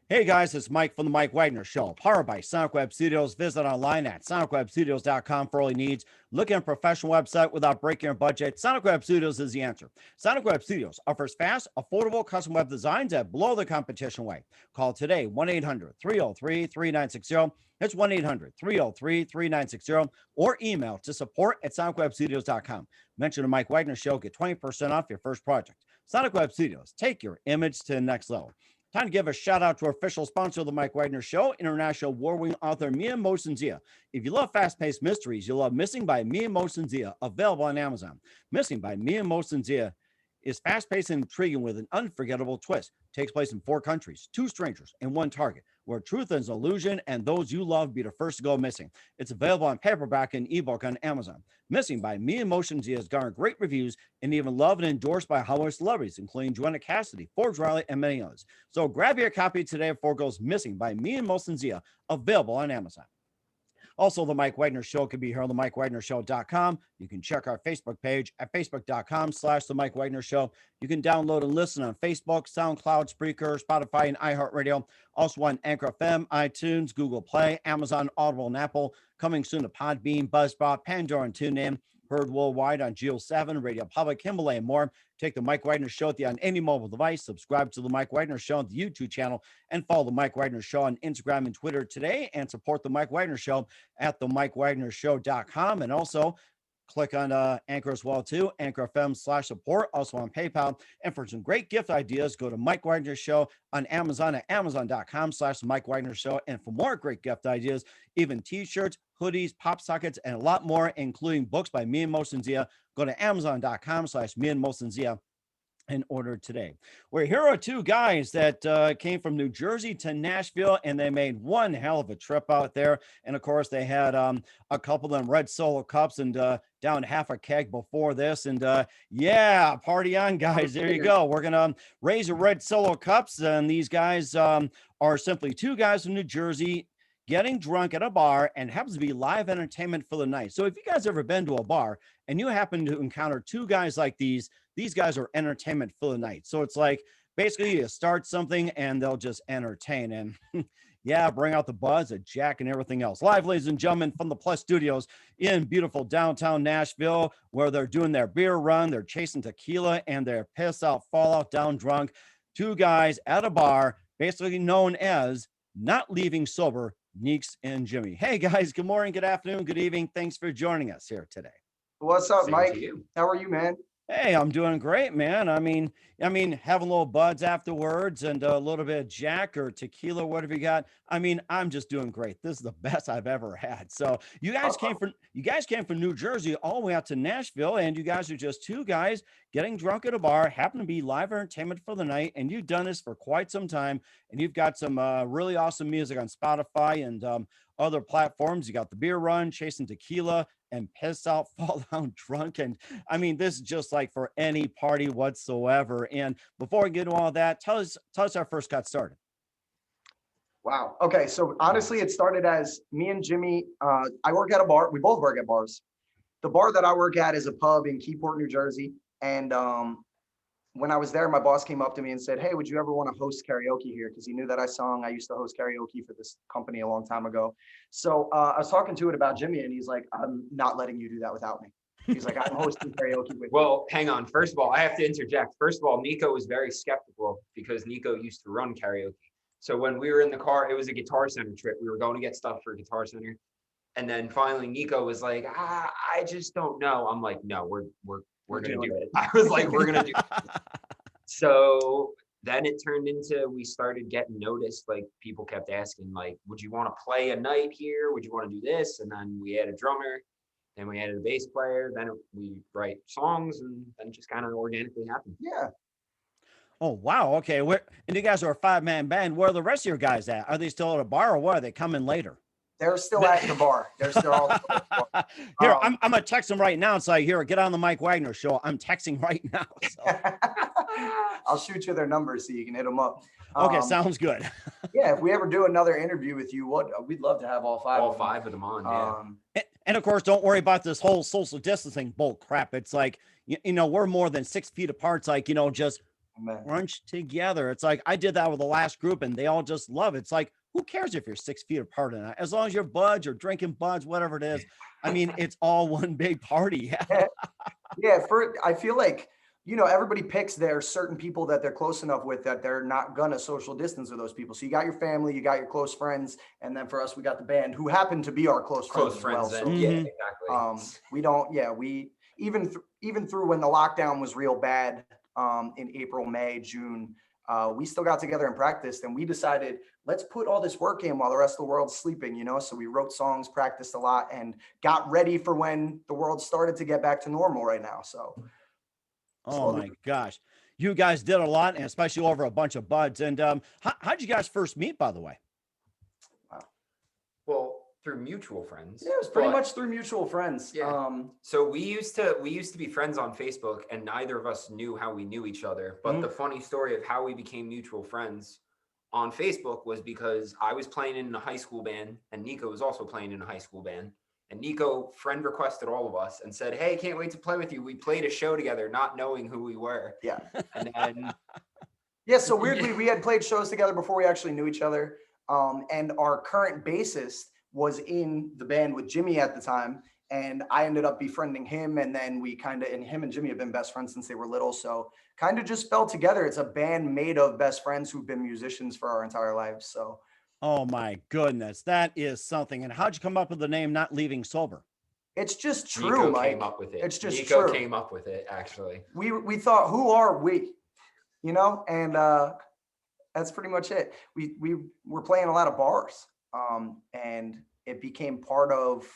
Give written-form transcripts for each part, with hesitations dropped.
Hey guys, it's Mike from the Mike Wagner Show, powered by Sonic Web Studios. Visit online at sonicwebstudios.com for all your needs. Looking at a professional website without breaking your budget? Sonic Web Studios is the answer. Sonic Web Studios offers fast, affordable custom web designs that blow the competition away. Call today 1-800-303-3960. That's 1-800-303-3960, or email to support@sonicwebstudios.com. Mention the Mike Wagner Show, get 20% off your first project. Sonic Web Studios, take your image to the next level. Time to give a shout out to our official sponsor of the Mike Wagner Show, international award-winning author Mia Mosensia. If you love fast-paced mysteries, you'll love Missing by Mia Mosensia, available on Amazon. Missing by Mia Mosensia is fast-paced and intriguing with an unforgettable twist. Takes place in 4 countries, 2 strangers, and 1 target, where truth is illusion and those you love be the first to go missing. It's available on paperback and ebook on Amazon. Missing by Mia Mosensia has garnered great reviews and even loved and endorsed by Hollywood celebrities, including Joanna Cassidy, Forbes Riley, and many others. So grab your copy today before it goes missing by Mia Mosensia, available on Amazon. Also, the Mike Wagner Show can be here on the MikeWagnerShow.com. You can check our Facebook page at facebook.com/the Mike Wagner Show. You can download and listen on Facebook, SoundCloud, Spreaker, Spotify, and iHeartRadio. Also on Anchor FM, iTunes, Google Play, Amazon, Audible, and Apple. Coming soon to Podbean, Buzzsprout, Pandora, and TuneIn. Heard worldwide on Geo 7, Radio Public, Himalaya, and more. Take the Mike Wagner Show on any mobile device. Subscribe to the Mike Wagner Show on the YouTube channel, and follow the Mike Wagner Show on Instagram and Twitter today, and support the Mike Wagner Show at the MikeWagnerShow.com. And also click on Anchor as well too, Anchor FM/support, also on PayPal. And for some great gift ideas, go to Mike Wagner Show on Amazon at Amazon.com/Mike Wagner Show. And for more great gift ideas, even t-shirts, hoodies, pop sockets, and a lot more, including books by Mia Mosensia, go to Amazon.com/Mia Mosensia and order today. Well, here are 2 guys that came from New Jersey to Nashville, and they made one hell of a trip out there. And of course, they had a couple of them red Solo cups and down half a keg before this. And yeah, party on, guys. There you go. We're gonna raise your red Solo cups, and these guys are simply 2 guys from New Jersey getting drunk at a bar, and happens to be live entertainment for the night. So if you guys ever been to a bar and you happen to encounter 2 guys like these guys are entertainment for the night. So it's like basically you start something and they'll just entertain, and yeah, bring out the buzz, a jack, and everything else. Live, ladies and gentlemen, from the Plus Studios in beautiful downtown Nashville, where they're doing their beer run, they're chasing tequila, and they're pissed out, fallout, down drunk. 2 guys at a bar, basically known as Not Leaving Sober, Neeks and Jimmy. Hey guys, good morning, good afternoon, good evening. Thanks for joining us here today. What's up, Mike? How are you, man? Hey, I'm doing great, man. I mean, having a little buds afterwards and a little bit of Jack or tequila, whatever you got. I mean, I'm just doing great. This is the best I've ever had. So you guys came from New Jersey all the way out to Nashville, and you guys are just 2 guys getting drunk at a bar, happen to be live entertainment for the night, and you've done this for quite some time, and you've got some really awesome music on Spotify and other platforms. You got the beer run, Chasin Tequila, and Piss Out, Fall Down Drunk. And I mean, this is just like for any party whatsoever. And before we get to all that, tell us how it first got started. Wow. Okay. So honestly, it started as me and Jimmy. I work at a bar. We both work at bars. The bar that I work at is a pub in Keyport, New Jersey. And when I was there, my boss came up to me and said, "Hey, would you ever want to host karaoke here?" Because he knew that I sung. I used to host karaoke for this company a long time ago. So I was talking to it about Jimmy, and he's like, "I'm not letting you do that without me." He's like, "I'm hosting karaoke with you." Well, hang on. First of all, I have to interject. First of all, Nico was very skeptical because Nico used to run karaoke. So when we were in the car, it was a Guitar Center trip. We were going to get stuff for Guitar Center. And then finally Nico was like, I just don't know. I'm like, no, we're going to do it. I was like, we're going to do it. So then it turned into, we started getting noticed. Like people kept asking, like, would you want to play a night here? Would you want to do this? And then we had a drummer, then we added a bass player, then we write songs, and then just kind of organically happened. Yeah. Oh, wow. Okay. And you guys are a 5-man band. Where are the rest of your guys at? Are they still at a bar, or what? Are they coming later? They're still at the bar. They're still all at the bar. Here, I'm going to text them right now and say, here, get on the Mike Wagner Show. I'm texting right now. So. I'll shoot you their numbers so you can hit them up. Okay, sounds good. Yeah, if we ever do another interview with you, we'd love to have all 5 of them on. Yeah. And of course, don't worry about this whole social distancing bull crap. It's like, we're more than 6 feet apart. It's like, just Man. crunch together. It's like I did that with the last group and they all just love it. It's like, who cares if you're 6 feet apart or not? As long as you're buds or drinking buds, whatever it is. I mean, it's all one big party. Yeah. Yeah, I feel like, everybody picks their certain people that they're close enough with that they're not gonna social distance with those people. So you got your family, you got your close friends, and then for us, we got the band who happen to be our close friends as well. So yeah, Mhm. exactly. we don't, yeah, we even through when the lockdown was real bad, in April, May, June, we still got together and practiced, and we decided let's put all this work in while the rest of the world's sleeping. So we wrote songs, practiced a lot, and got ready for when the world started to get back to normal right now. So Oh my gosh. You guys did a lot, and especially over a bunch of buds. And how'd you guys first meet, by the way? Well, through mutual friends. Yeah, it was pretty but- much through mutual friends. Yeah. So we used to be friends on Facebook, and neither of us knew how we knew each other. But the funny story of how we became mutual friends on Facebook was because I was playing in a high school band, and Nico was also playing in a high school band. And Nico friend requested all of us and said, "Hey, can't wait to play with you." We played a show together, not knowing who we were. Yeah. And then Yeah, so weirdly, we had played shows together before we actually knew each other. And our current bassist was in the band with Jimmy at the time. And I ended up befriending him. And then and him and Jimmy have been best friends since they were little. So kind of just fell together. It's a band made of best friends who've been musicians for our entire lives. So Oh my goodness. That is something. And how'd you come up with the name Not Leaving Sober? it's just true, Nico Mike. came up with it. It's just Nico true. came up with it, actually. We thought, who are we? And that's pretty much it. We were playing a lot of bars, and it became part of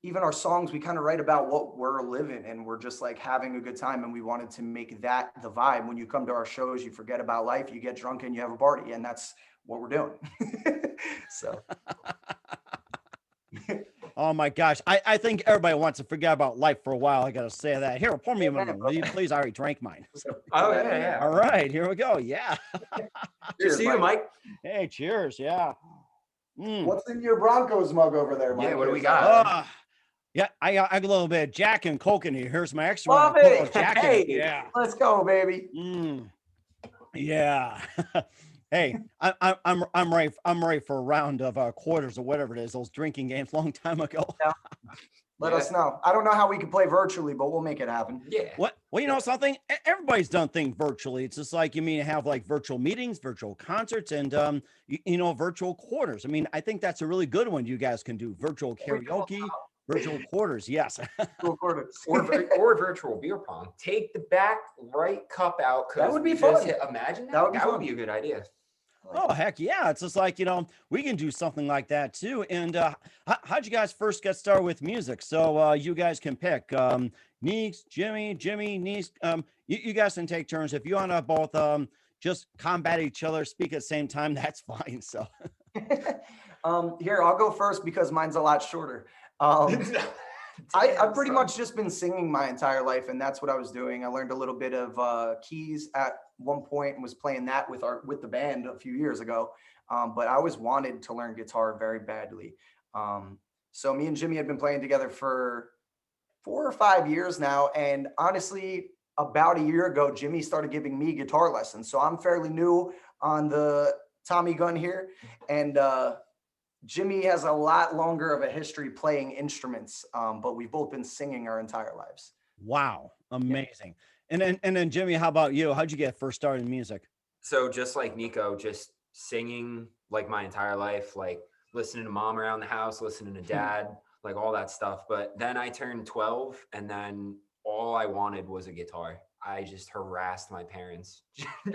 even our songs. We kind of write about what we're living, and we're just like having a good time, and we wanted to make that the vibe. When you come to our shows, you forget about life, you get drunk, and you have a party, and that's what we're doing. So Oh my gosh. I think everybody wants to forget about life for a while. I got to say that. Here, pour me one, will you please? I already drank mine. Oh, yeah. All right, here we go. Yeah. Cheers to you, Mike. Hey, cheers. Yeah. What's in your Broncos mug over there, Mike? Yeah, what do we got? Yeah, I got a little bit of Jack and Coke in here. Here's my extra Love one. it. Jack in Hey. it. Yeah. Let's go, baby. Yeah. Hey, I'm ready. I'm ready for a round of quarters or whatever it is. Those drinking games long time ago. Let us know. I don't know how we can play virtually, but we'll make it happen. Yeah. What? Well, you know something? Everybody's done things virtually. It's just like, have like virtual meetings, virtual concerts, and virtual quarters. I mean, I think that's a really good one you guys can do. Virtual karaoke, virtual quarters. Yes. or virtual beer pong. Take the back right cup out. That would be fun. Imagine that. That would be That fun. would be a good idea. Oh, heck yeah. It's just like, we can do something like that too. And how'd you guys first get started with music? So you guys can pick Neeks, Jimmy, Neeks. You guys can take turns. If you want to both just combat each other, speak at the same time, that's fine. So here, I'll go first because mine's a lot shorter. I've pretty much just been singing my entire life, and that's what I was doing. I learned a little bit of keys at one point and was playing that with the band a few years ago. But I always wanted to learn guitar very badly. So me and Jimmy had been playing together for 4 or 5 years now, and honestly, about a year ago, Jimmy started giving me guitar lessons. So I'm fairly new on the Tommy gun here, and Jimmy has a lot longer of a history playing instruments, but we've both been singing our entire lives. wow, amazing. And then Jimmy, how about you? How'd you get first started in music? So just like Nico, just singing like my entire life, like listening to mom around the house, listening to dad, like all that stuff. But then I turned 12, and then all I wanted was a guitar. I just harassed my parents.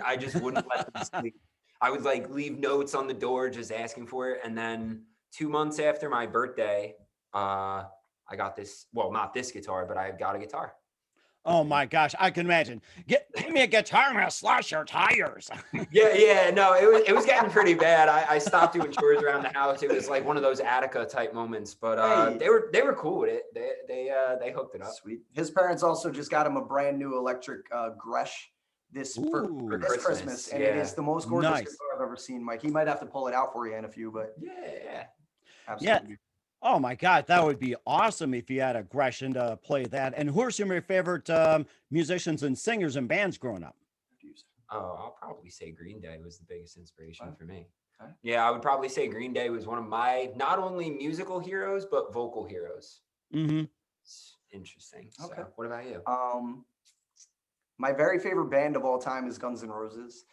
I just wouldn't let them sleep. I would like leave notes on the door just asking for it. And then 2 months after my birthday, I got this, well, not this guitar, but I got a guitar. Oh my gosh, I can imagine. Give me a guitar, I'm gonna slash your tires. Yeah, no, it was getting pretty bad. I stopped doing chores around the house. It was like one of those Attica type moments, but Hey. they were cool with it. They hooked it up. Sweet. His parents also just got him a brand new electric Gresh for Ooh. this Christmas, and it yeah. is the most gorgeous Nice. guitar I've ever seen, Mike. He might have to pull it out for you in a few, but Yeah. absolutely. Oh my God, that would be awesome if you had a Gresham to play that. And who are some of your favorite musicians and singers and bands growing up? Oh, I'll probably say Green Day was the biggest inspiration for me. Okay. Yeah, I would probably say Green Day was one of my not only musical heroes, but vocal heroes. Mm-hmm. It's interesting. Okay. So, what about you? My very favorite band of all time is Guns N' Roses.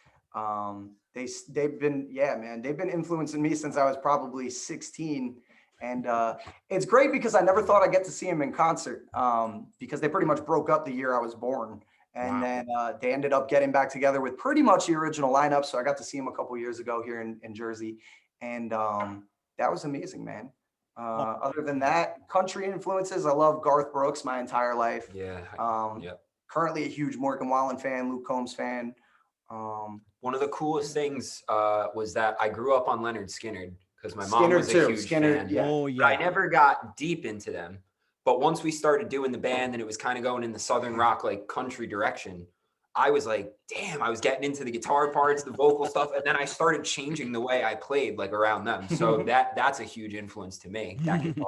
They've been, yeah, man, they've been influencing me since I was probably 16. And it's great because I never thought I'd get to see them in concert, because they pretty much broke up the year I was born. And then they ended up getting back together with pretty much the original lineup. So I got to see them a couple years ago here in Jersey. And that was amazing, man. Other than that, country influences, I love Garth Brooks my entire life. Yeah. Yep. Currently a huge Morgan Wallen fan, Luke Combs fan. One of the coolest things was that I grew up on Leonard Skinner because my mom was a huge fan. Yeah. Oh, But yeah. I never got deep into them. But once we started doing the band and it was kind of going in the Southern rock, like country direction, I was like, damn, I was getting into the guitar parts, the vocal stuff. And then I started changing the way I played like around them. So that's a huge influence to me, that guitar.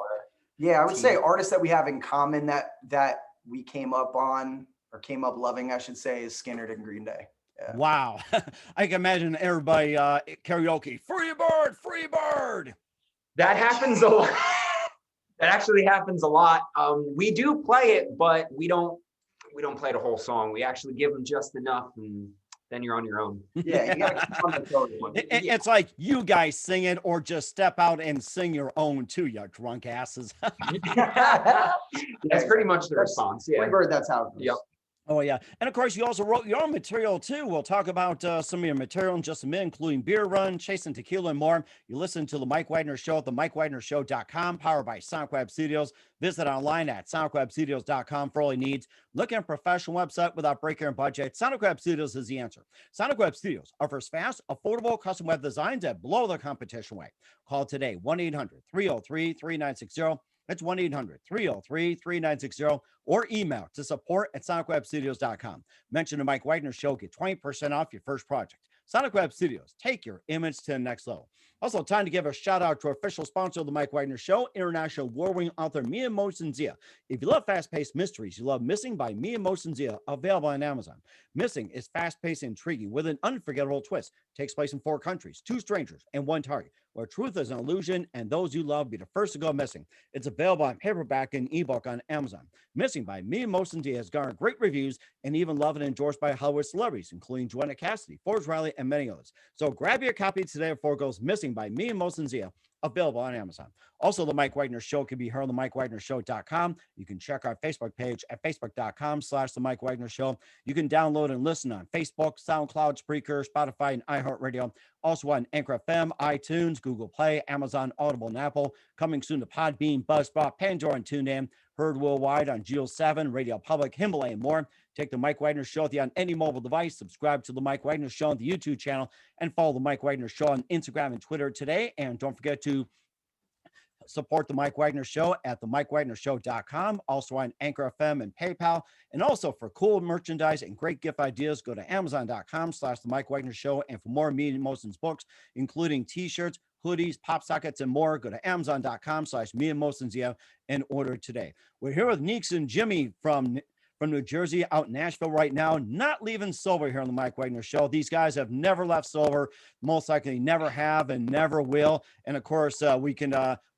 Yeah, I would say artists that we have in common that we came up on or came up loving, I should say, is Skinner and Green Day. Yeah. Wow. I can imagine everybody karaoke, free bird, free bird. That happens a lot. That actually happens a lot. We do play it, but we don't play the whole song. We actually give them just enough, and then you're on your own. Yeah, you gotta keep on the toes. It's like you guys sing it or just step out and sing your own too, you drunk asses. That's pretty much the response. Yeah. Free bird, that's how it goes. Yep. Oh, yeah. And of course, you also wrote your own material too. We'll talk about some of your material in just a minute, including Beer Run, Chasin Tequila, and more. You listen to The Mike Wagner Show at themikewagnershow.com, powered by Sonic Web Studios. Visit online at sonicwebstudios.com for all your needs. Look at a professional website without breaking your budget. Sonic Web Studios is the answer. Sonic Web Studios offers fast, affordable custom web designs that blow the competition away. Call today, 1-800-303-3960. That's 1-800-303-3960 or email to support@sonicwebstudios.com. Mention the Mike Wagner Show, get 20% off your first project. Sonic Web Studios, take your image to the next level. Also, time to give a shout out to our official sponsor of the Mike Wagner Show, international award-winning author Mia Mosensia. If you love fast-paced mysteries, you love Missing by Mia Mosensia, available on Amazon. Missing is fast-paced and intriguing with an unforgettable twist. Takes place in 4 countries, 2 strangers, and 1 target, where truth is an illusion and those you love be the first to go missing. It's available on paperback and ebook on Amazon. Missing by Mia Mosensia has garnered great reviews and even loved and endorsed by Hollywood celebrities, including Joanna Cassidy, Forbes Riley, and many others. So grab your copy today before it goes missing by Mia Mosensia, available on Amazon. Also, the Mike Wagner Show can be heard on themikewagnershow.com. You can check our Facebook page at facebook.com/the Mike Wagner Show. You can download and listen on Facebook, SoundCloud, Spreaker, Spotify, and iHeartRadio. Also on Anchor FM, iTunes, Google Play, Amazon, Audible, and Apple. Coming soon to Podbean, Buzzsprout, Pandora, and TuneIn. Heard worldwide on Geo 7, Radio Public, Himalaya, and more. Take the Mike Wagner Show on any mobile device. Subscribe to the Mike Wagner Show on the YouTube channel and follow the Mike Wagner Show on Instagram and Twitter today. And don't forget to support the Mike Wagner Show at themikewagnershow.com, also on Anchor FM and PayPal. And also for cool merchandise and great gift ideas, go to amazon.com/the Mike Wagner Show. And for more Mia Mosen's books, including t-shirts, hoodies, pop sockets, and more, go to amazon.com/Mia Mosensia and order today. We're here with Neeks and Jimmy from New Jersey, out in Nashville right now, not leaving sober here on the Mike Wagner Show. These guys have never left sober, most likely never have and never will. And of course, we can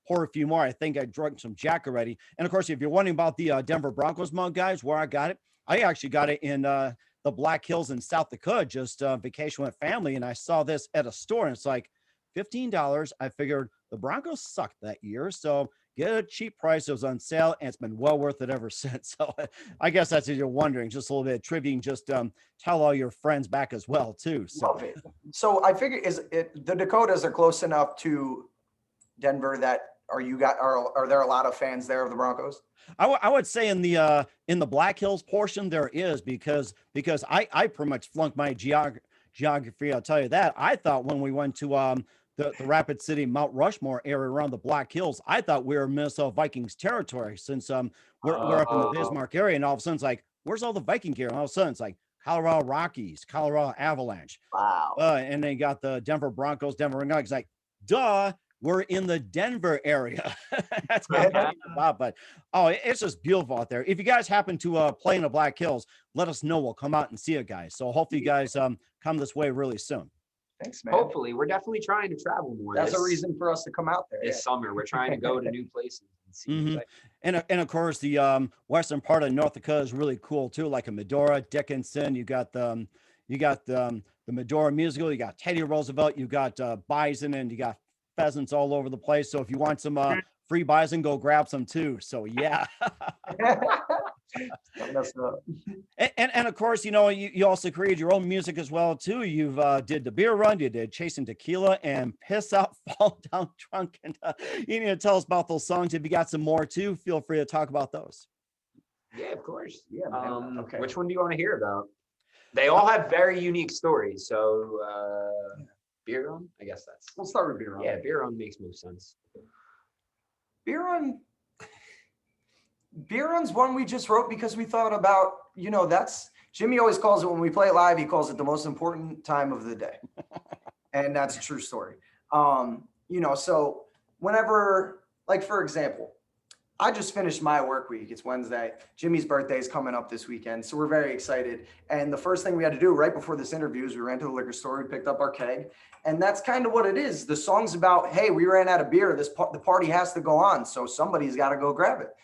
pour a few more. I think I drunk some Jack already. And of course, if you're wondering about the Denver Broncos mug, guys, where I got it, I actually got it in the Black Hills in South Dakota, just vacation with family. And I saw this at a store and it's like $15. I figured the Broncos sucked that year. So get a cheap price. It was on sale and it's been well worth it ever since. So I guess that's if you're wondering, just a little bit of trivia, just tell all your friends back as well too. So Love it. So I figure the Dakotas are close enough to Denver that are there a lot of fans there of the Broncos? I would say in the Black Hills portion there is because I pretty much flunked my geography. I'll tell you that. I thought when we went to the Rapid City, Mount Rushmore area around the Black Hills, I thought we were Minnesota Vikings territory since we're up in the Bismarck area, and all of a sudden it's like, where's all the Viking gear? And all of a sudden it's like Colorado Rockies, Colorado Avalanche. Wow. And they got the Denver Broncos, Denver Nuggets. Like, duh. we're in the Denver area. That's how bad about, but it's just beautiful out there. If you guys happen to play in the Black Hills, let us know. We'll come out and see you guys. So hopefully you guys come this way really soon. Thanks, man. Hopefully, we're definitely trying to travel more. That's a reason for us to come out there. This summer, we're trying to go to new places and see. And of course, the western part of North Dakota is really cool too, like a Medora, Dickinson. You got the Medora musical. You got Teddy Roosevelt. You got bison, and you got pheasants all over the place. So if you want some free bison, go grab some too. So yeah. And of course, you also created your own music as well too. You've did the beer run, you did Chasin Tequila and Piss Out, Fall Down Drunk, and you need to tell us about those songs. If you got some more too, feel free to talk about those. Yeah, of course. Yeah, man. Okay. Which one do you want to hear about? They all have very unique stories. So beer run, I guess we'll start with beer run. Yeah, beer run makes most sense. Beer run's one we just wrote because we thought about, that's Jimmy always calls it, when we play it live, he calls it the most important time of the day. And that's a true story. So whenever, like, for example, I just finished my work week. It's Wednesday. Jimmy's birthday is coming up this weekend. So we're very excited. And the first thing we had to do right before this interview is we ran to the liquor store, we picked up our keg. And that's kind of what it is. The song's about, hey, we ran out of beer. The party has to go on. So somebody's got to go grab it.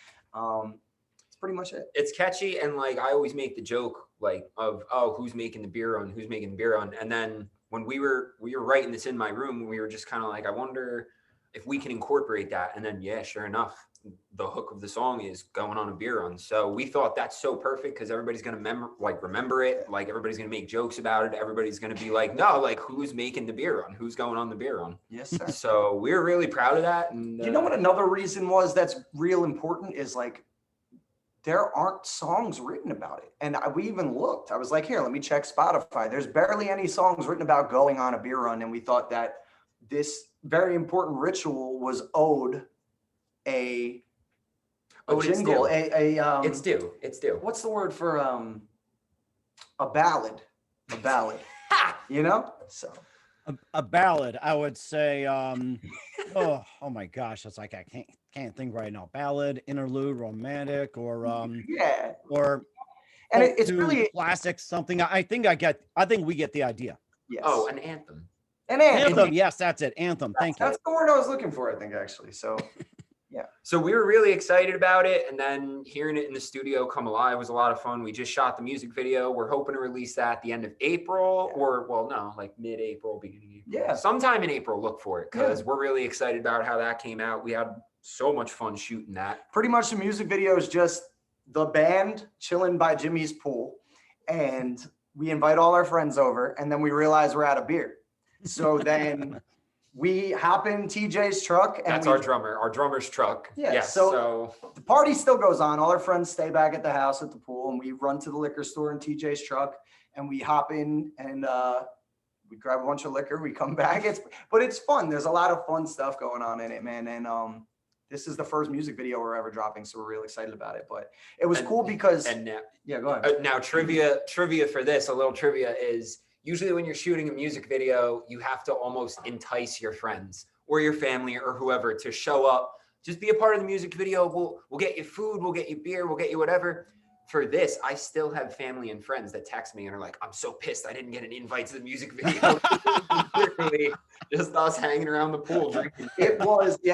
It's pretty much it. It's catchy. And like, I always make the joke of who's making the beer run, who's making the beer run. And then when we were writing this in my room, we were just kind of like, I wonder if we can incorporate that. And then, yeah, sure enough, the hook of the song is going on a beer run. So we thought that's so perfect because everybody's going to remember it. Like, everybody's going to make jokes about it. Everybody's going to be like, no, like, who's making the beer run? Who's going on the beer run? Yes, sir. So we're really proud of that. And you know what another reason was that's real important is, like, there aren't songs written about it. And we even looked. I was like, here, let me check Spotify. There's barely any songs written about going on a beer run. And we thought that this very important ritual was owed a jingle, it's due. What's the word for a ballad? A ballad. So a ballad, I would say. Oh my gosh, it's like I can't think right now. Ballad, interlude, romantic, or and it's really classic. Something I think we get the idea. Yes. Oh, an anthem. An anthem. Anthem. Yes, that's it. Anthem. Thank you. That's the word I was looking for, I think, actually. So. Yeah. So we were really excited about it, and then hearing it in the studio come alive was a lot of fun. We just shot the music video. We're hoping to release that at the end of April, like mid-April, beginning of April. Yeah. Sometime in April, look for it, because we're really excited about how that came out. We had so much fun shooting that. Pretty much the music video is just the band chilling by Jimmy's pool, and we invite all our friends over, and then we realize we're out of beer. So then we hop in TJ's truck. And that's our drummer's truck. Yeah. Yes, so the party still goes on. All our friends stay back at the house at the pool, and we run to the liquor store in TJ's truck, and we hop in and we grab a bunch of liquor. We come back. But it's fun. There's a lot of fun stuff going on in it, man. And this is the first music video we're ever dropping, so we're really excited about it. But it was cool because go ahead. Now trivia for this, a little trivia is, usually when you're shooting a music video, you have to almost entice your friends or your family or whoever to show up. Just be a part of the music video. We'll get you food, we'll get you beer, we'll get you whatever. For this, I still have family and friends that text me and are like, I'm so pissed I didn't get an invite to the music video. Literally just us hanging around the pool drinking. It was, he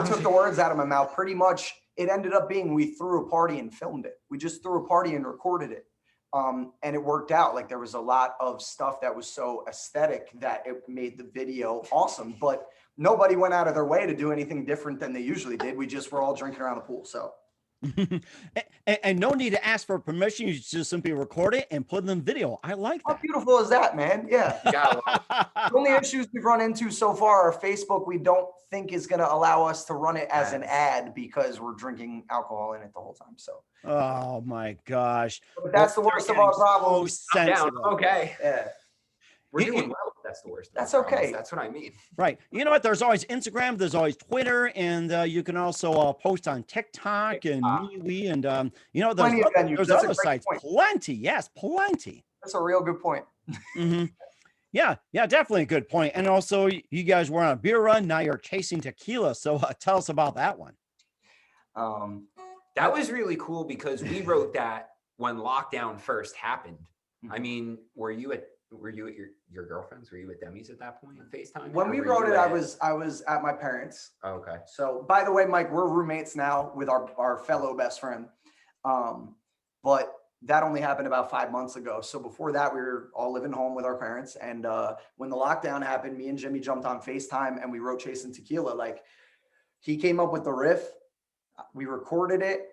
took the words out of my mouth. Pretty much, it ended up being we threw a party and filmed it. We just threw a party and recorded it. And it worked out. Like, there was a lot of stuff that was so aesthetic that it made the video awesome, but nobody went out of their way to do anything different than they usually did. We just were all drinking around the pool. So. and no need to ask for permission. You just simply record it and put it in video. I like that. How beautiful is that, man? Yeah. The only issues we've run into so far are Facebook. We don't think is going to allow us to run it as an ad because we're drinking alcohol in it the whole time. So. Oh my gosh. But that's the worst of our problems. Okay. Yeah. We're doing well. That's the worst. That's okay. That's what I mean. Right. You know what? There's always Instagram. There's always Twitter, and you can also post on TikTok and MeWe, and there's other sites. Plenty. Yes, plenty. That's a real good point. Mm-hmm. Yeah, definitely a good point. And also, you guys were on a beer run. Now you're chasing tequila. So tell us about that one. Um, That was really cool because we wrote that when lockdown first happened. I mean, were you at your girlfriend's? Were you at Demi's at that point on FaceTime? when Or we were wrote you it, I at- was at my parents'. Oh, okay. So, by the way, Mike, we're roommates now with our fellow best friend. But that only happened about 5 months ago. So before that, we were all living home with our parents. And when the lockdown happened, me and Jimmy jumped on FaceTime and we wrote Chasin Tequila. Like, he came up with the riff, we recorded it,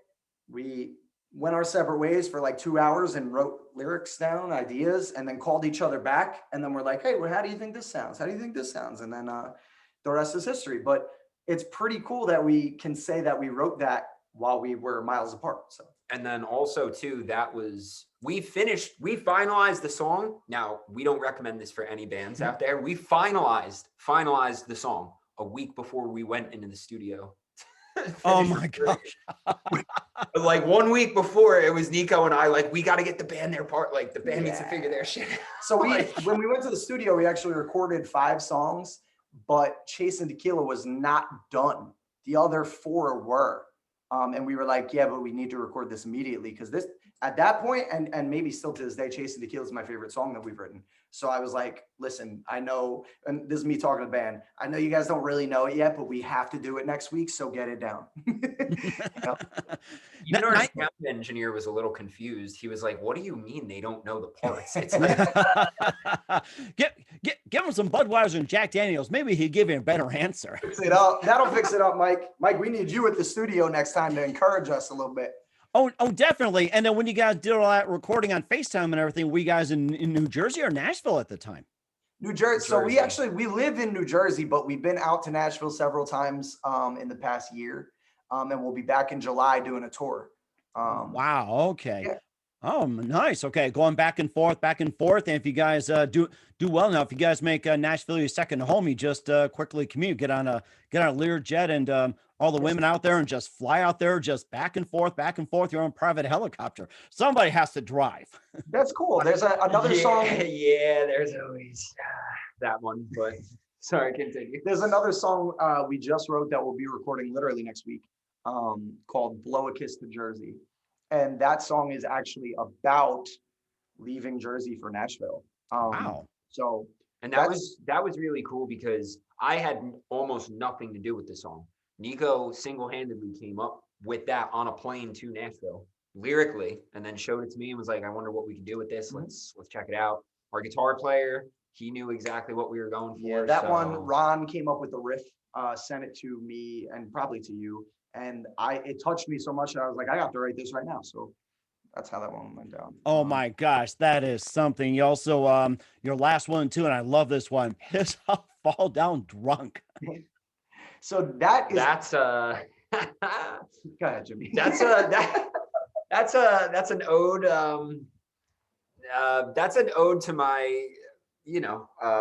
we went our separate ways for like 2 hours and wrote lyrics down, ideas, and then called each other back. And then we're like, hey, well, how do you think this sounds? How do you think this sounds? And then the rest is history. But it's pretty cool that we can say that we wrote that while we were miles apart. So. And then also too, that was we finalized the song. Now we don't recommend this for any bands out there. We finalized the song a week before we went into the studio. Oh my gosh. Like 1 week before, it was Nico and I, like, we got to get the band their part. Like, the band needs to figure their shit out. So when we went to the studio, we actually recorded 5 songs, but Chasin Tequila was not done. The other 4 were. And we were like, yeah, but we need to record this immediately because this, at that point, and maybe still to this day, Chasin Tequila is my favorite song that we've written. So I was like, listen, I know, and this is me talking to the band, I know you guys don't really know it yet, but we have to do it next week, so get it down. Even our sound engineer was a little confused. He was like, what do you mean they don't know the parts? It's give him some Budweiser and Jack Daniels. Maybe he'd give you a better answer. Fix it up. That'll fix it up, Mike. Mike, we need you at the studio next time to encourage us a little bit. Oh, definitely. And then when you guys did all that recording on FaceTime and everything, were you guys in New Jersey or Nashville at the time? New Jersey. So we live in New Jersey, but we've been out to Nashville several times in the past year. And we'll be back in July doing a tour. Wow. Okay. Yeah. Oh, nice. Okay. Going back and forth. And if you guys do well enough, if you guys make Nashville your second home, you just quickly commute, get on a Learjet and all the women out there and just fly out there, just back and forth, your own private helicopter. Somebody has to drive. That's cool. There's another song. Yeah, there's always that one, but sorry, continue. There's another song we just wrote that we'll be recording literally next week called Blow a Kiss to Jersey. And that song is actually about leaving Jersey for Nashville. Wow. So, and that was really cool because I had almost nothing to do with the song. Nico single-handedly came up with that on a plane to Nashville lyrically, and then showed it to me and was like, I wonder what we can do with this. Let's check it out. Our guitar player, he knew exactly what we were going for. Yeah, that one, Ron came up with the riff, sent it to me and probably to you. And it touched me so much that I was like, I have to write this right now. So that's how that one went down. Oh my gosh, that is something. You also your last one too, and I love this one. Piss off, fall down drunk. So that's go ahead, Jimmy. That's an ode. That's an ode to my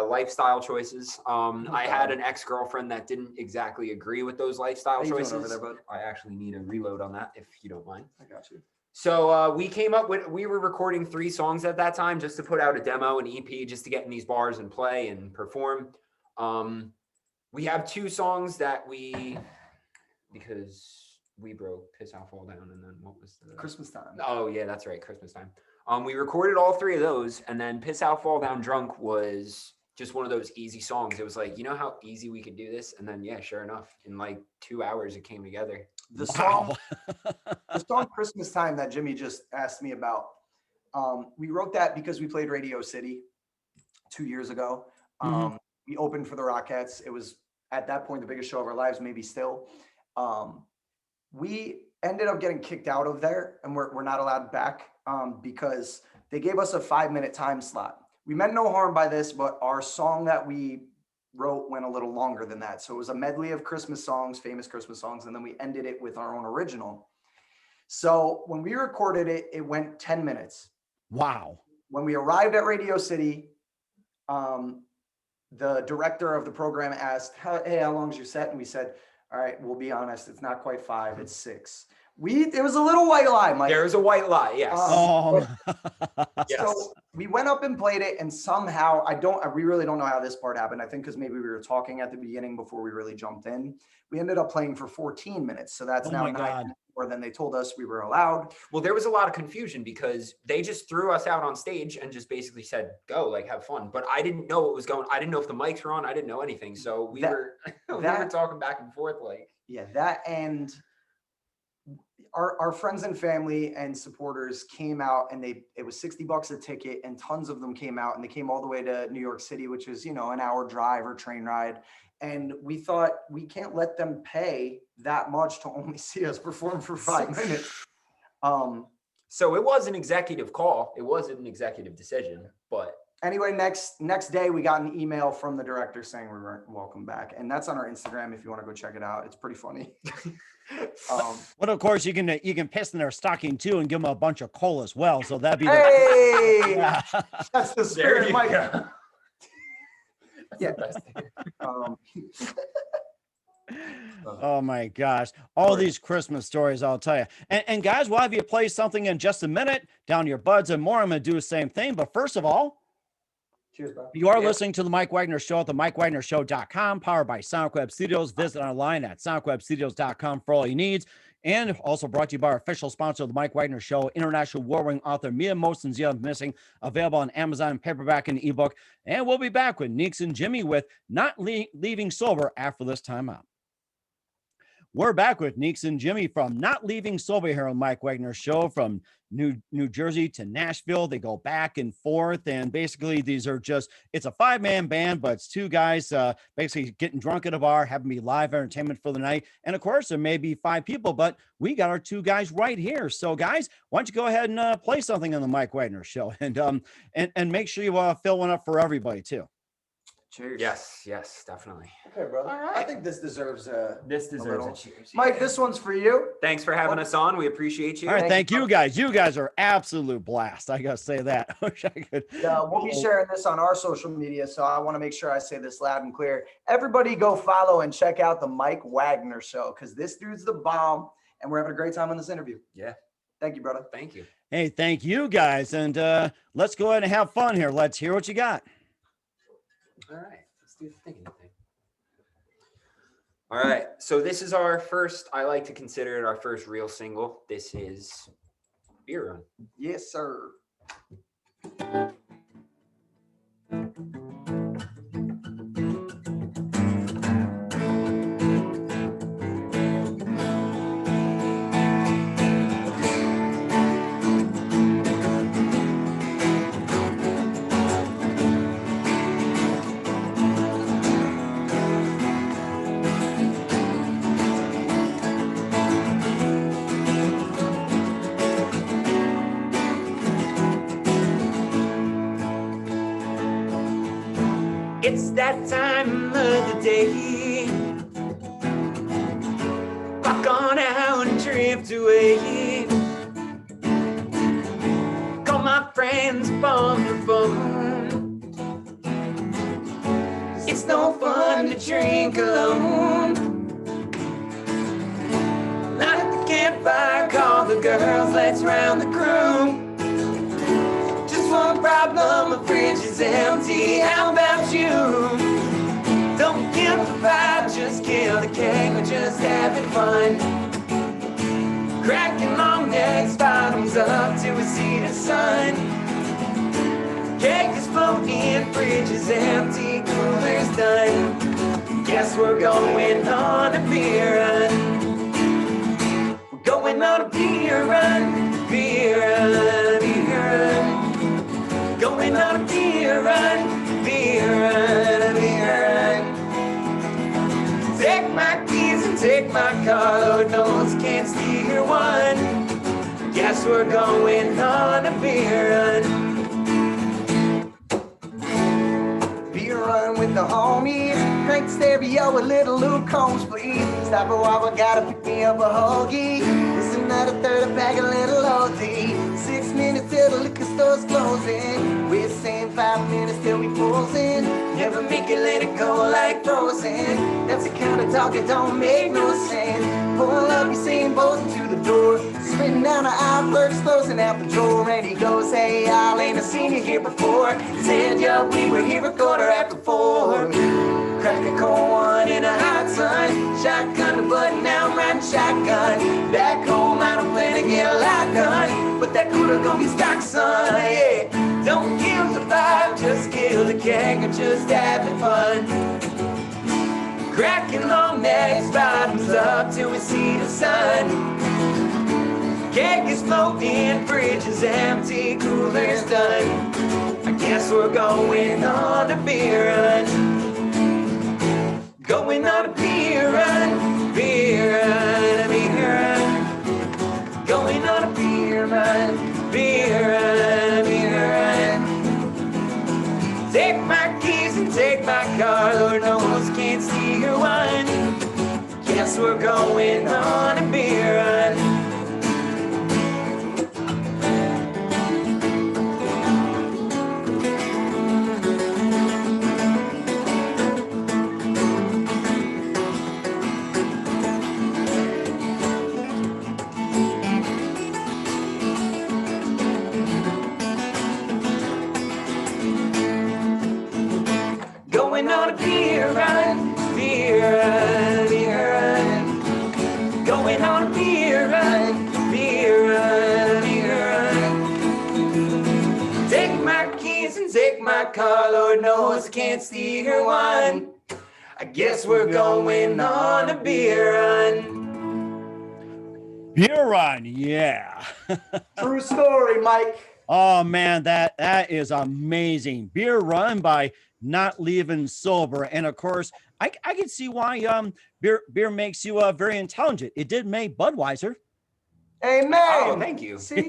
lifestyle choices. I had an ex-girlfriend that didn't exactly agree with those lifestyle choices. Over there, bud? I actually need a reload on that if you don't mind. I got you. So we were recording 3 songs at that time just to put out a demo, an EP, just to get in these bars and play and perform. We have 2 songs that because we broke Piss Out Fall Down, and then what was the Christmas Time? Oh yeah, that's right, Christmas Time. We recorded all 3 of those, and then Piss Out Fall Down Drunk was just one of those easy songs. It was like, you know how easy we could do this? And then yeah, sure enough, in like 2 hours it came together. The song Christmas Time that Jimmy just asked me about, we wrote that because we played Radio City 2 years ago. We opened for the Rockettes. It was at that point the biggest show of our lives, maybe still. We ended up getting kicked out of there, and we're not allowed back because they gave us a 5-minute time slot. We meant no harm by this, but our song that we wrote went a little longer than that. So it was a medley of Christmas songs, famous Christmas songs, and then we ended it with our own original. So when we recorded it, it went 10 minutes. Wow. When we arrived at Radio City, the director of the program asked, hey, how long is your set? And we said, all right, we'll be honest, it's not quite 5, it's 6. It was a little white lie, Mike. There was a white lie, yes. Yes. So we went up and played it, and somehow we really don't know how this part happened. I think because maybe we were talking at the beginning before we really jumped in. We ended up playing for 14 minutes. So that's now 9 minutes more than they told us we were allowed. Well, there was a lot of confusion because they just threw us out on stage and just basically said, go, like, have fun. But I didn't know what was going on. I didn't know if the mics were on. I didn't know anything. So we were talking back and forth like. Yeah, that and our friends and family and supporters came out, and it was $60 a ticket, and tons of them came out, and they came all the way to New York City, which is, an hour drive or train ride. And we thought, we can't let them pay that much to only see us perform for 5 minutes. So it was an executive call. It was an executive decision, but anyway, next day we got an email from the director saying we weren't welcome back, and that's on our Instagram if you want to go check it out. It's pretty funny. But of course you can piss in their stocking too and give them a bunch of coal as well. So that'd be that's the spirit, Mike. Yeah. Oh my gosh. All these Christmas stories, I'll tell you. And guys, we'll have you play something in just a minute, down your buds and more. I'm going to do the same thing. But first of all, cheers, bro. You are listening to the Mike Wagner Show at the MikeWagnerShow.com, powered by SonicWeb Studios. Visit online at SonicWebStudios.com for all your needs. And also brought to you by our official sponsor of the Mike Wagner Show, international war-winning author Mia Mosten's Yet Missing, available on Amazon, paperback, and ebook. And we'll be back with Neeks and Jimmy with Not Leaving Sober after this time out. We're back with Neeks and Jimmy from Not Leaving Sober here on Mike Wagner Show from New Jersey to Nashville. They go back and forth, and basically it's a 5-man band, but it's 2 guys basically getting drunk at a bar, having me live entertainment for the night. And of course, there may be 5 people, but we got our 2 guys right here. So guys, why don't you go ahead and play something on the Mike Wagner Show, and make sure you fill one up for everybody too. Cheers. Yes, definitely. Okay, brother. All right. I think this deserves a cheers. Mike, this one's for you. Thanks for having us on. We appreciate you. All right, thank you guys. You guys are absolute blast. I gotta say that. I wish I could. Yeah, we'll be sharing this on our social media, so I want to make sure I say this loud and clear. Everybody go follow and check out the Mike Wagner Show, because this dude's the bomb, and we're having a great time on this interview. Yeah. Thank you, brother. Thank you. Hey, thank you guys, and let's go ahead and have fun here. Let's hear what you got. All right, let's do the thinking thing. All right, so this is our first, I like to consider it our first real single. This is Beer Run. Yes, sir. It's that time of the day. Rock on out and drift away. Call my friends on the phone. It's no fun to drink alone. Light the campfire, call the girls, let's round the crew. One problem, the fridge is empty. How about you? Don't kill the vibe, just kill the cake. We're just having fun. Cracking long necks, bottoms up till we see the sun. Cake is floating, fridge is empty, cooler's done. Guess we're going on a beer run. We're going on a beer run, beer run, beer run. Going on a beer run, beer run, beer run. Take my keys and take my car, Lord knows can't steer one. Guess we're going on a beer run. Beer run with the homies, crank stereo, a little Luke Combs, please. Stop a while, I gotta pick me up a hoagie. It's another 30 pack, a little OD. 6 minutes till the liquor store's closing. We're saying 5 minutes till we pulls in. Never make it, let it go like frozen. That's the kind of talk that don't make no sense. Pull up, you see him bolting to the door. Spinning down the aisle, clerks closing out the drawer. And he goes, hey, y'all, ain't I seen you here before? Said, yo, we were here a 4:15. Crack a cold one in a hot sun. Shotgun the button, now I'm riding shotgun. Back home, I don't plan to get a lot done. But that cooler gonna be stocked, son, yeah. Don't kill the vibe, just kill the gang, or just having fun. Cracking long necks, bottoms up till we see the sun. Keg is floating, fridge is empty, cooler's done. I guess we're going on a beer run. Going on a beer run, beer run, beer run. Going on a beer run, beer run, beer run. Take my keys and take my car, Lord knows can't see your wine. Guess we're going on a beer run. Going on a beer run, beer run, beer run. Going on a beer run, beer run, beer run. Take my keys and take my car, Lord knows I can't see her one. I guess we're going on a beer run. Beer run, yeah. True story, Mike. Oh man, that is amazing. Beer run by Not Leaving Sober. And of course, I can see why beer makes you very intelligent. It did make Budweiser. Amen. Oh, thank you. See?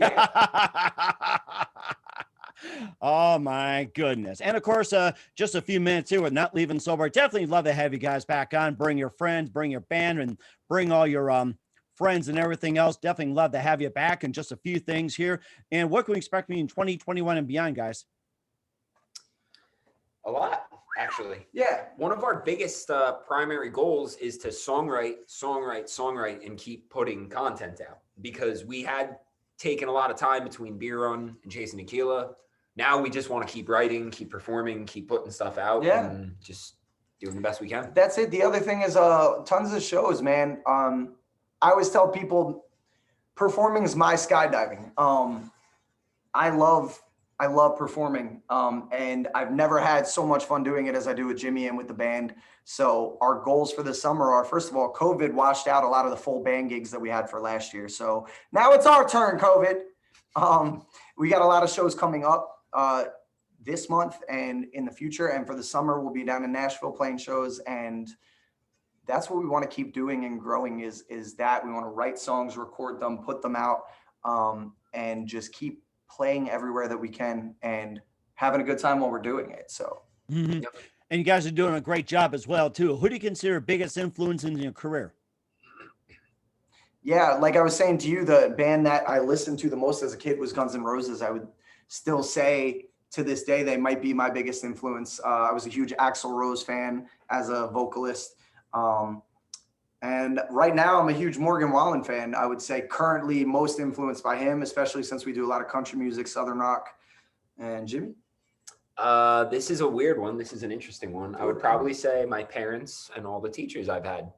Oh my goodness. And of course, just a few minutes here with Not Leaving Sober. Definitely love to have you guys back on. Bring your friends, bring your band, and bring all your friends and everything else. Definitely love to have you back. And just a few things here. And what can we expect from you in 2021 and beyond, guys? A lot, actually. Yeah. One of our biggest primary goals is to songwrite, and keep putting content out, because we had taken a lot of time between Beer Run and Chasin Tequila. Now we just want to keep writing, keep performing, keep putting stuff out, and just doing the best we can. That's it. The other thing is tons of shows, man. I always tell people performing is my skydiving. I love performing, and I've never had so much fun doing it as I do with Jimmy and with the band. So our goals for the summer are, first of all, COVID washed out a lot of the full band gigs that we had for last year. So now it's our turn, COVID. We got a lot of shows coming up this month and in the future. And for the summer, we'll be down in Nashville playing shows. And that's what we want to keep doing and growing is that we want to write songs, record them, put them out, and just keep playing everywhere that we can and having a good time while we're doing it. So, And you guys are doing a great job as well, too. Who do you consider biggest influence in your career? Yeah, like I was saying to you, the band that I listened to the most as a kid was Guns N' Roses. I would still say to this day, they might be my biggest influence. I was a huge Axl Rose fan as a vocalist. And right now I'm a huge Morgan Wallen fan. I would say currently most influenced by him, especially since we do a lot of country music, Southern rock. And Jimmy? This is a weird one. This is an interesting one. I would probably say my parents and all the teachers I've had.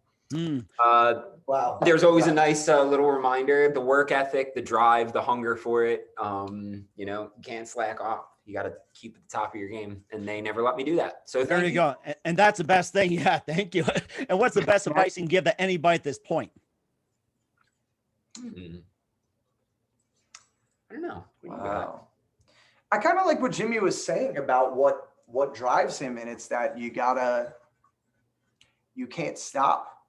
Wow. There's always a nice little reminder, the work ethic, the drive, the hunger for it. You know, you can't slack off. You got to keep at the top of your game, and they never let me do that. So there you go. And that's the best thing. Yeah. Thank you. And what's the best advice you can give to anybody at this point? I don't know. Wow. I kind of like what Jimmy was saying about what drives him. And it's that you can't stop.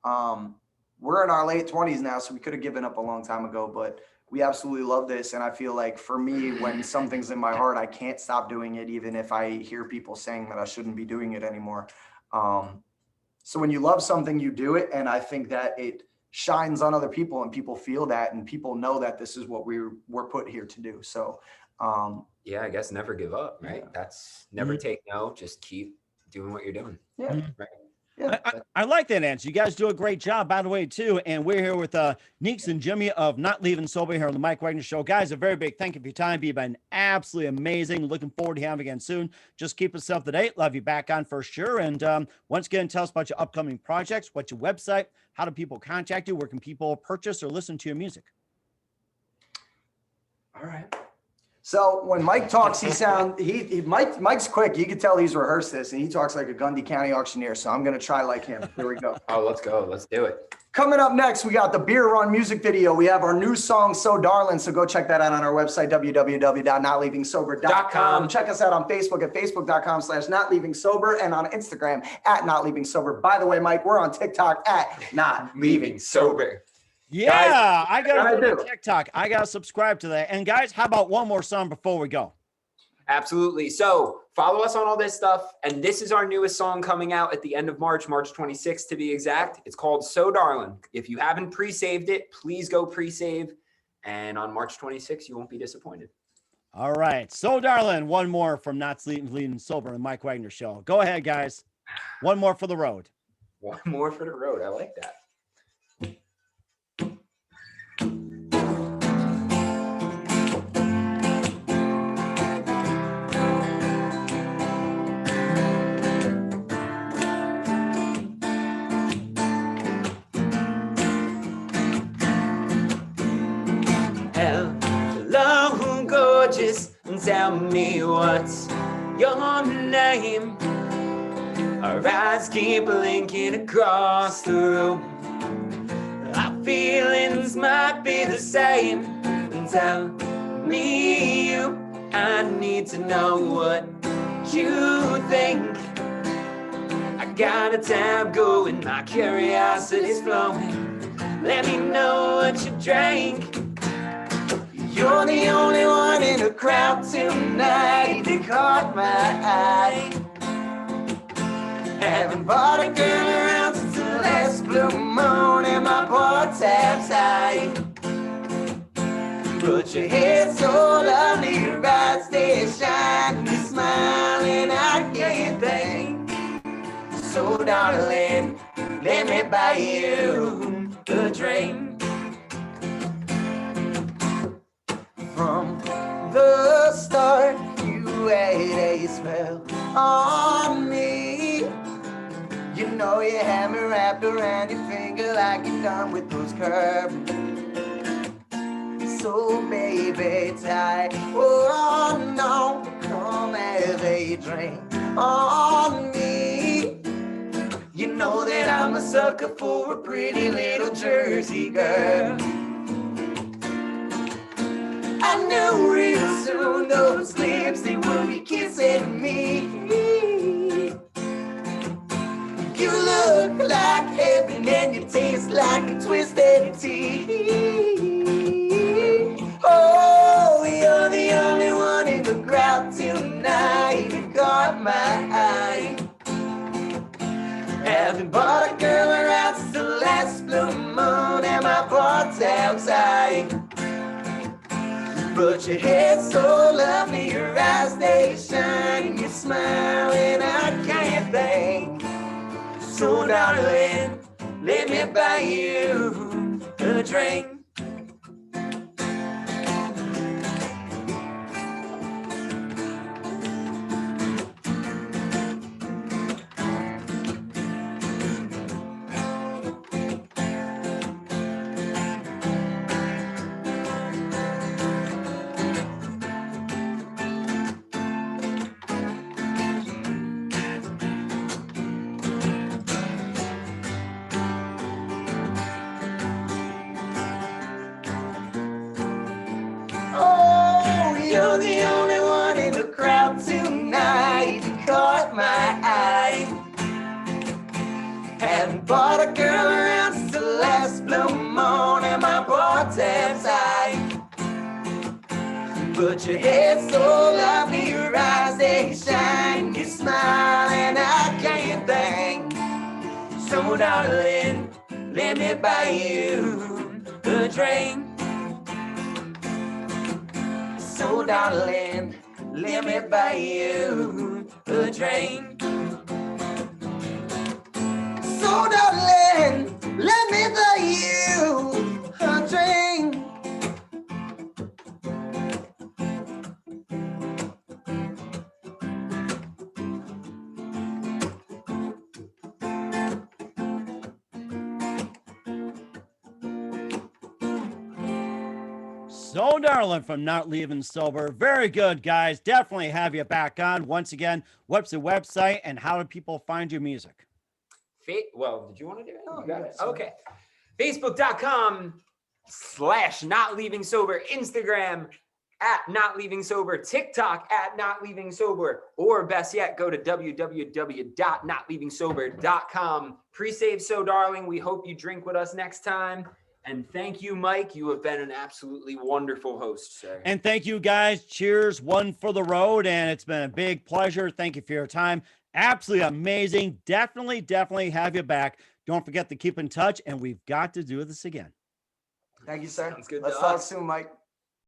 We're in our late 20s now, so we could have given up a long time ago, but we absolutely love this. And I feel like for me, when something's in my heart, I can't stop doing it, even if I hear people saying that I shouldn't be doing it anymore. So when you love something, you do it. And I think that it shines on other people and people feel that, and people know that this is what we're put here to do. So, yeah, I guess never give up, right? That's never take no, just keep doing what you're doing. Yeah. Right. Yeah. I like that answer. You guys do a great job, by the way, too. And we're here with Neeks and Jimmy of Not Leaving Sober here on the Mike Wagner Show. Guys, a very big thank you for your time. You've been absolutely amazing. Looking forward to having you again soon. Just keep us up to date. Love you back on for sure. And once again, tell us about your upcoming projects. What's your website? How do people contact you? Where can people purchase or listen to your music? All right. So when Mike talks, Mike's quick. You can tell he's rehearsed this, and he talks like a Gundy County auctioneer. So I'm gonna try like him. Here we go. Oh, let's go. Let's do it. Coming up next, we got the Beer Run music video. We have our new song, So Darlin'. So go check that out on our website, www.notleavingsober.com. Check us out on Facebook at facebook.com/notleavingsober and on Instagram at notleavingsober. By the way, Mike, we're on TikTok at Not Leaving Sober. Yeah, Guys, I got to do TikTok. I got to subscribe to that. And guys, how about one more song before we go? Absolutely. So follow us on all this stuff. And this is our newest song coming out at the end of March 26th to be exact. It's called So Darlin'. If you haven't pre-saved it, please go pre-save. And on March 26th, you won't be disappointed. All right. So Darlin', one more from Not Leaving Sober and Mike Wagner Show. Go ahead, guys. One more for the road. One more for the road. I like that. Hello, gorgeous, tell me what's your name? Our eyes keep blinking across the room. Our feelings might be the same. Tell me you, I need to know what you think. I got a tab going, my curiosity's flowing. Let me know what you drank. You're the only one in the crowd tonight that caught my eye. Haven't bought a girl around since the last blue moon and my bar tabs high. But your hair's so lovely, your eyes they shine, you're smiling, I can't think. So darling, let me buy you a drink. From the start, you had a spell on me. You know you had me wrapped around your finger like you're done with those curves. So baby, tie, oh no, come have a drink on me. You know that I'm a sucker for a pretty little Jersey girl. I knew real soon those lips, they would be kissing me. You look like heaven and you taste like a twisted tea. Oh, you're the only one in the crowd tonight that caught my eye. Haven't bought a girl around since the last blue moon and my bar tabs high. But your head's so lovely, your eyes they shine, you're smiling, I can't think. So darling, let me buy you a drink. You're the only one in the crowd tonight that caught my eye. Haven't bought a girl around since the last blue moon and my bar tabs high. But your head's so lovely, your eyes they shine, you smile and I can't think. So darling, let me buy you a drink. So darling, let me buy you a drink. So So darling, let me buy you a drink. So darling from Not Leaving Sober. Very good, guys. Definitely have you back on. Once again, what's the website and how do people find your music? Well, did you want to do it? No, You got yeah, it. sorry. Okay. Facebook.com/Not Leaving Sober. Instagram @Not Leaving Sober. TikTok @Not Leaving Sober. Or best yet, go to www.notleavingsober.com. Pre-save So Darling. We hope you drink with us next time. And thank you, Mike. You have been an absolutely wonderful host, sir. And thank you, guys. Cheers. One for the road. And it's been a big pleasure. Thank you for your time. Absolutely amazing. Definitely have you back. Don't forget to keep in touch. And we've got to do this again. Thank you, sir. Sounds good to Let's talk us. soon, Mike.